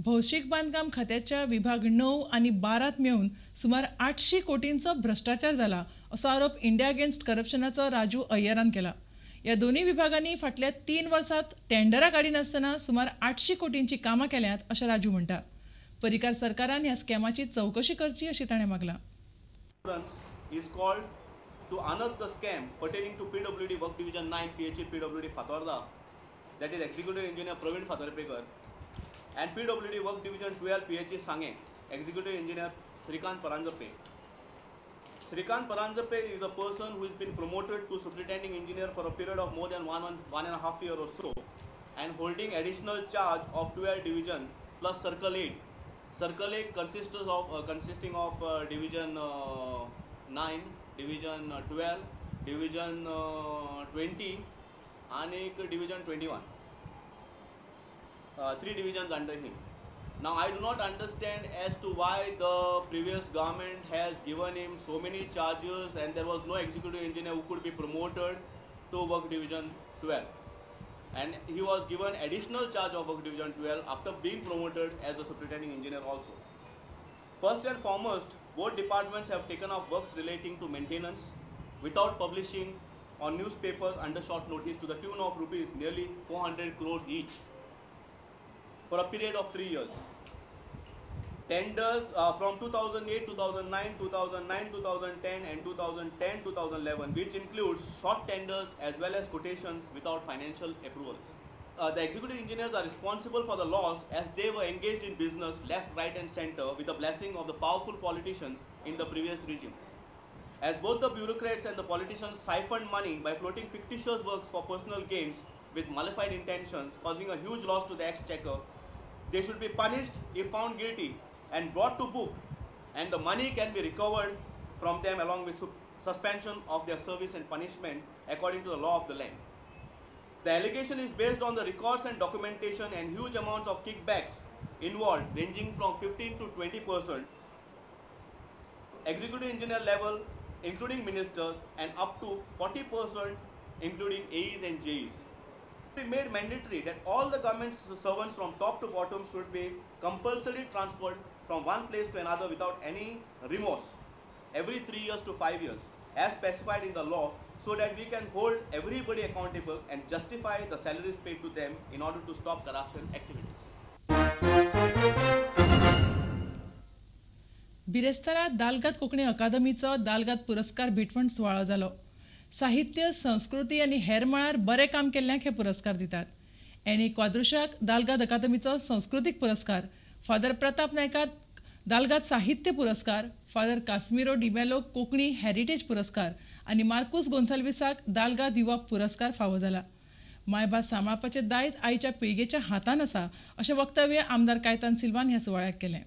भौशीक बांधकाम खात्याच्या विभाग 9 आणि 12 मिळून सुमार 800 कोटींचो भ्रष्टाचार जाला असो आरोप इंडिया अगेन्स्ट करप्शनाचो राजू अय्यरान केला. या दोन्ही विभागांनी फाटल्या 3 वर्सांत टेंडरां काडी नासतना सुमार 800 कोटींची कामां केल्यात अशें राजू म्हणटा. पर्रीकार सरकारान ह्या स्कॅमाची चवकशी करची अशी ताणें मागला. is called to unearth the scam pertaining to PWD Work Division 9 PHE PWD Fatorda, that is Executive Engineer Praveen Fatarpekar, and PWD Work Division 12 PHE Sange, Executive Engineer Srikant Paranjape. Srikant Paranjape is a person who has been promoted to Superintending Engineer for a period of more than one and a half year or so, and holding additional charge of 12 Division plus Circle 8. Circle 8 consisting of Division 9, Division 12, Division 20 and Division 21. 3 divisions under him. Now I do not understand as to why the previous government has given him so many charges and there was no executive engineer who could be promoted to Work Division 12. And he was given additional charge of Work Division 12 after being promoted as a superintending engineer also. First and foremost, both departments have taken up works relating to maintenance without publishing on newspapers under short notice to the tune of rupees nearly 400 crores each for a period of 3 years. Tenders from 2008, 2009, 2010 and 2010-2011, which includes short tenders as well as quotations without financial approvals. The executive engineers are responsible for the loss as they were engaged in business left, right and center with the blessing of the powerful politicians in the previous regime. As both the bureaucrats and the politicians siphoned money by floating fictitious works for personal gains with malignant intentions, causing a huge loss to the exchequer, they should be punished if found guilty and brought to book, and the money can be recovered from them along with suspension of their service and punishment according to the law of the land. The allegation is based on the records and documentation and huge amounts of kickbacks involved, ranging from 15 to 20%, executive engineer level including ministers, and up to 40% including AEs and JEs. It made mandatory that all the government servants from top to bottom should be compulsorily transferred from one place to another without any remorse every 3 years to 5 years as specified in the law, so that we can hold everybody accountable and justify the salaries paid to them in order to stop corruption activities. बिरेस्तारा दालगाद कोंकणी अकादमीचो दालगाद पुरस्कार भिटवण सुवाळो जालो. साहित्य, संस्कृती आनी हेर मळार बरें काम केल्ल्यांक हे पुरस्कार दितात. एनी क्वाद्रुशाक दालगाद अकादमीचो संस्कृतीक पुरस्कार, फादर प्रताप नायकाक दालगाद साहित्य पुरस्कार, फादर कास्मिरो डिमेलो कोंकणी हेरिटेज पुरस्कार आनी मार्कुस गोन्साल्विसाक दालगाद युवा पुरस्कार फावो जाला. मायभास सांबाळपाचें दायज आयच्या पिळगेच्या हातान आसा अशें वक्तव्य आमदार कायतान सिल्वान ह्या सुवाळ्याक केलें.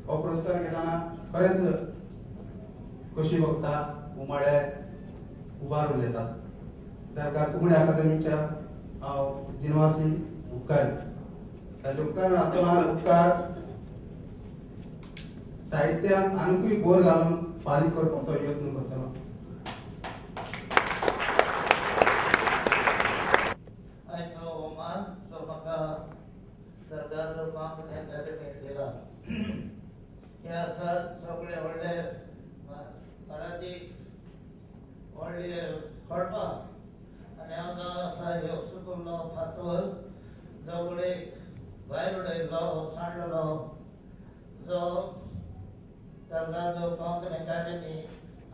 हो पुरस्कार घेताना खरेंच कशी वखदां उमाळे उबारून येतात. दालगाद कोंकणी अकादमीच्या जिनवासी उपकारी ताचे उपकार आत्मान उपकार साहित्यान आनीकूय भर घालून फारीक करपाचो यत्न करतलो. आयचो ओमान जो म्हाका दालगाद कोंकणी अकादमीक दिला. ह्या सगळे व्हडले मराठीक व्हडले कळपाक आनी हांव जावन आसा ह्यो सुकल्लो फातर जो उडयक भायर उडयल्लो सांडलो जो दालगाद कोंकणी अकादमी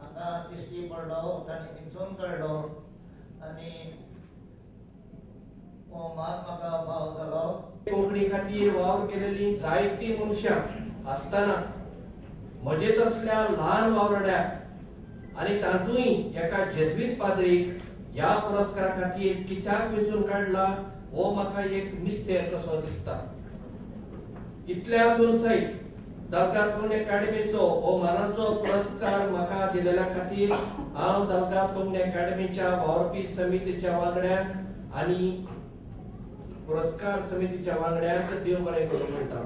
हांगा दिश्टी पडलो, ताणें विंचून काडलो आनी हो मान म्हाका भाव जालो. कोंकणी खातीर वावर केलेली जायतीं मनशां आसतना म्हजे तसल्या ल्हान वावरड्याक आनी तातूंय एका जेजुईत पाद्रीक ह्या पुरस्कारा खातीर कित्याक वेंचून काडला हो म्हाका एक मिस्तेर कसो दिसता. इतले आसून सयत दालगाद कोंकणी अकादमीचो हो मानाचो पुरस्कार म्हाका दिलेल्या खातीर हांव दालगाद कोंकणी अकादमीच्या वावरपी समितीच्या वांगड्यांक आनी पुरस्कार समितीच्या वांगड्यांक देव बरें करूं म्हणटा.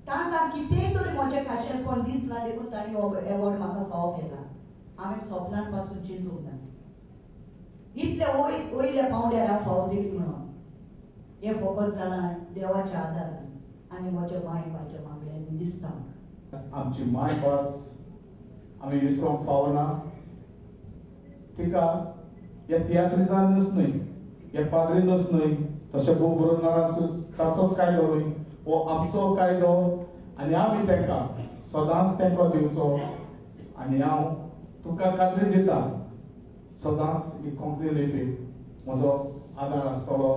तांकां कितेंय तरी म्हजें खाशेलपण दिसना देखून तांणी हो एवॉर्ड म्हाका फावो केला. हांवें सपनान पासून चिंतूंक ना. इतले वयल्या पावंड्यार हांव फावो दिली म्हणून हें फकत जालां देवाच्या आदारान. आनी म्हज्या माय बाच्या मागण्यांनी दिसता म्हाका. आमची माय भास आमी विसरूंक फावना. तिका ह्या तियात्रिजानच न्हय, ह्या पाद्रीनच न्हय, तशें बूक बरोवनारांचो ताचोच कायदो न्हय, हो आमचो कायदो आनी आमी तांकां सदांच तेंको दिवचो. आनी हांव तुका खात्री दिता सदांच ही कोंकणी लिपीक म्हजो आदार आसतलो.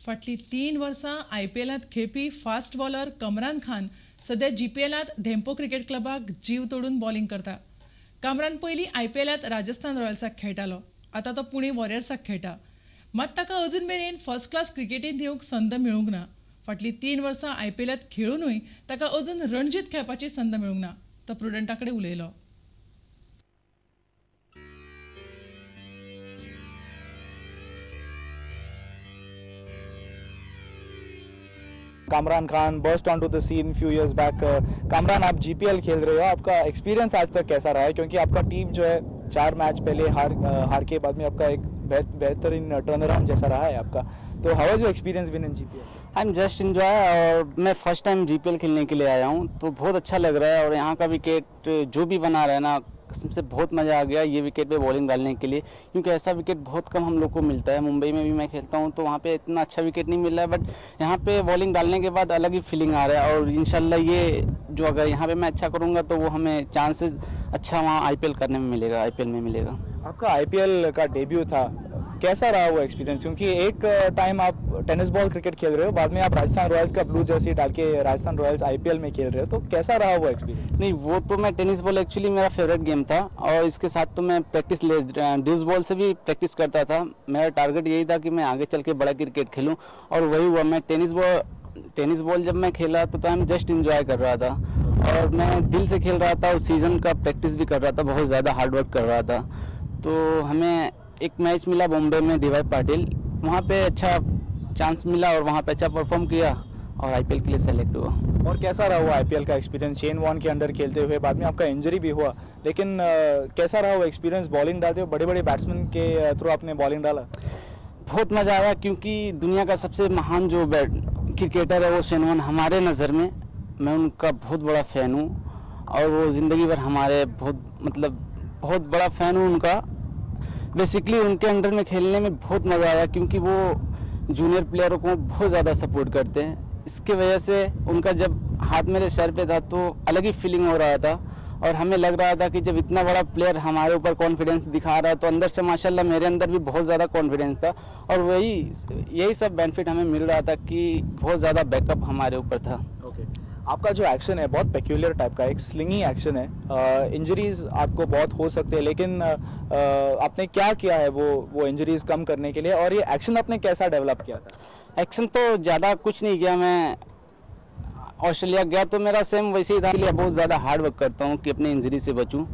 फाटलीं 3 वर्सां IPLांत खेळपी फास्ट बॉलर कमरान खान सध्या GPLांत धेंपो क्रिकेट क्लबाक जीव तोडून बॉलिंग करता. कामरान पयलीं IPLांत राजस्थान रॉयल्साक खेळटालो, आतां तो पुणे वॉरियर्साक खेळटा. मात ताका अजून मेरेन फर्स्ट क्लास क्रिकेटींत येवंक संद मेळूंक ना. फाटलीं 3 वर्सां IPLांत खेळूनय ताका अजून रणजीत खेळपाची संद मेळूंक ना. तो प्रुडंटा कडेन उलयलो. Kamran Khan burst on to the scene few years back. Kamran, आप GPL खेल रहे हो, आपका एक्सपीरियंस आज तक कैसा रहा है? क्योंकि आपका टीम जो है 4 मैच पहले हार के बाद में आपका एक बेहतरीन टर्न अराउंड जैसा रहा है आपका. तो how was your experience been in GPL? I am just enjoy, और मैं फर्स्ट टाइम GPL खेलने के लिए आया हूँ, तो बहुत अच्छा लग रहा है. और यहाँ का विकेट जो भी बना रहा है ना, कसम से बहुत मज़ा आ गया ये विकेट पे बॉलिंग डालने के लिए, क्योंकि ऐसा विकेट बहुत कम हम लोग को मिलता है. मुंबई में भी मैं खेलता हूँ तो वहाँ पे इतना अच्छा विकेट नहीं मिल रहा है, बट यहाँ पे बॉलिंग डालने के बाद अलग ही फीलिंग आ रहा है. और इंशाल्लाह ये जो अगर यहाँ पे मैं अच्छा करूँगा तो वो हमें चांसेस अच्छा वहाँ IPL करने में मिलेगा, IPL में मिलेगा. आपका IPL का डेब्यू था, कैसा रहा वो एक्सपीरियंस? क्योंकि एक टाइम आप टेनिस बॉल क्रिकेट खेल रहे हो, बाद में आप राजस्थान रॉयल्स का ब्लू जर्सी डाल के राजस्थान रॉयल्स IPL में खेल रहे हो, तो कैसा रहा वो एक्सपीरियंस? नहीं, वो तो मैं टेनिस बॉल एक्चुअली मेरा फेवरेट गेम था, और इसके साथ तो मैं प्रैक्टिस ड्यूस बॉल से भी प्रैक्टिस करता था. मेरा टारगेट यही था कि मैं आगे चल के बड़ा क्रिकेट खेलूँ, और वही हुआ. मैं टेनिस बॉल जब मैं खेला तो मैं जस्ट इंजॉय कर रहा था, और मैं दिल से खेल रहा था. उस सीज़न का प्रैक्टिस भी कर रहा था, बहुत ज़्यादा हार्ड वर्क कर रहा था. तो हमें एक मैच मिला बॉम्बे में DY पाटिल, वहाँ पे अच्छा चांस मिला और वहाँ पे अच्छा परफॉर्म किया और IPL के लिए सेलेक्ट हुआ. और कैसा रहा वो IPL का एक्सपीरियंस? शेन वॉर्न के अंडर खेलते हुए बाद में आपका इंजरी भी हुआ, लेकिन कैसा रहा वो एक्सपीरियंस? बॉलिंग डालते हुए बड़े बड़े बैट्समैन के थ्रू आपने बॉलिंग डाला. बहुत मज़ा आया, क्योंकि दुनिया का सबसे महान जो क्रिकेटर है वो शेन वॉर्न हमारे नज़र में, मैं उनका बहुत बड़ा फ़ैन हूँ, और वो ज़िंदगी भर हमारे बहुत बड़ा फ़ैन हूँ उनका. बेसिकली उनके अंडर में खेलने में बहुत मज़ा आया, क्योंकि वो जूनियर प्लेयरों को बहुत ज़्यादा सपोर्ट करते हैं. इसके वजह से उनका जब हाथ मेरे सर पे था तो अलग ही फीलिंग हो रहा था, और हमें लग रहा था कि जब इतना बड़ा प्लेयर हमारे ऊपर कॉन्फिडेंस दिखा रहा है तो अंदर से माशाल्लाह मेरे अंदर भी बहुत ज़्यादा कॉन्फिडेंस था. और यही सब बेनिफिट हमें मिल रहा था कि बहुत ज़्यादा बैकअप हमारे ऊपर था. आपका जो एक्शन है बहुत पेक्यूलियर टाइप का, एक स्लिंगी एक्शन है. इंजरीज आपको बहुत हो सकते हैं, लेकिन आपने क्या किया है वो इंजरीज कम करने के लिए, और ये एक्शन आपने कैसा डेवलप किया था? एक्शन तो ज़्यादा कुछ नहीं किया. मैं ऑस्ट्रेलिया गया तो मेरा सेम वैसे ही था. इसलिए बहुत ज़्यादा हार्ड वर्क करता हूँ कि अपने इंजरी से बचूँ,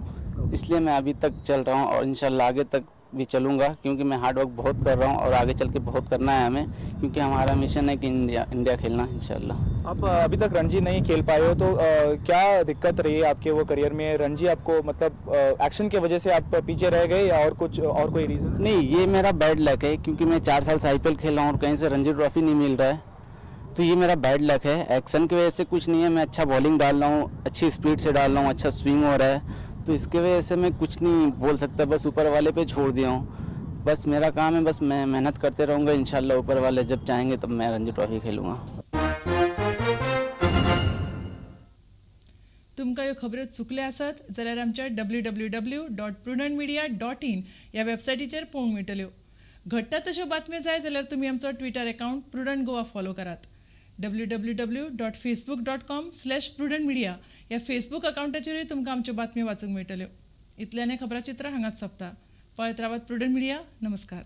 इसलिए मैं अभी तक चल रहा हूँ, और इंशाल्लाह आगे तक भी चलूँगा, क्योंकि मैं हार्ड वर्क बहुत कर रहा हूँ और आगे चल के बहुत करना है हमें, क्योंकि हमारा मिशन है कि इंडिया खेलना इंशाल्लाह. आप अभी तक रणजी नहीं खेल पाए हो, तो क्या दिक्कत रही है आपके वो करियर में? रणजी आपको एक्शन की वजह से आप पीछे रह गए, या और कोई रीज़न? नहीं, ये मेरा बैड लक है, क्योंकि मैं 4 साल से IPL खेल रहा हूँ और कहीं से रणजी ट्रॉफी नहीं मिल रहा है, तो ये मेरा बैड लक है. एक्शन की वजह से कुछ नहीं है. मैं अच्छा बॉलिंग डाल रहा हूँ, अच्छी स्पीड से डाल रहा हूँ, अच्छा स्विंग हो रहा है, तो इसके वजह से मैं कुछ नहीं बोल सकता. बस ऊपर वाले पे छोड़ दिया हूँ. बस मेरा काम है, बस मैं मेहनत करते रहूँगा. इंशाल्लाह ऊपर वाले जब चाहेंगे तब मैं रणजी ट्रॉफी खेलूँगा. तुमकां ह्यो खबरो चुकल्यो आसत जाल्यार आमच्या www.prudentmedia.in ह्या वेबसायटीचेर पळोवंक मेळटल्यो. घडटा तश्यो बातम्यो जाय जाल्यार तुमी आमचो Twitter account prudent Goa follow करात. www.facebook.com/prudentmedia ह्या फेसबूक अकाउंटाचेरूय तुमकां आमच्यो बातम्यो वाचूंक मेळटल्यो. इतल्यान खबराचित्र हांगाच सोंपता. पळयत रावात प्रुडंट मिडिया. नमस्कार.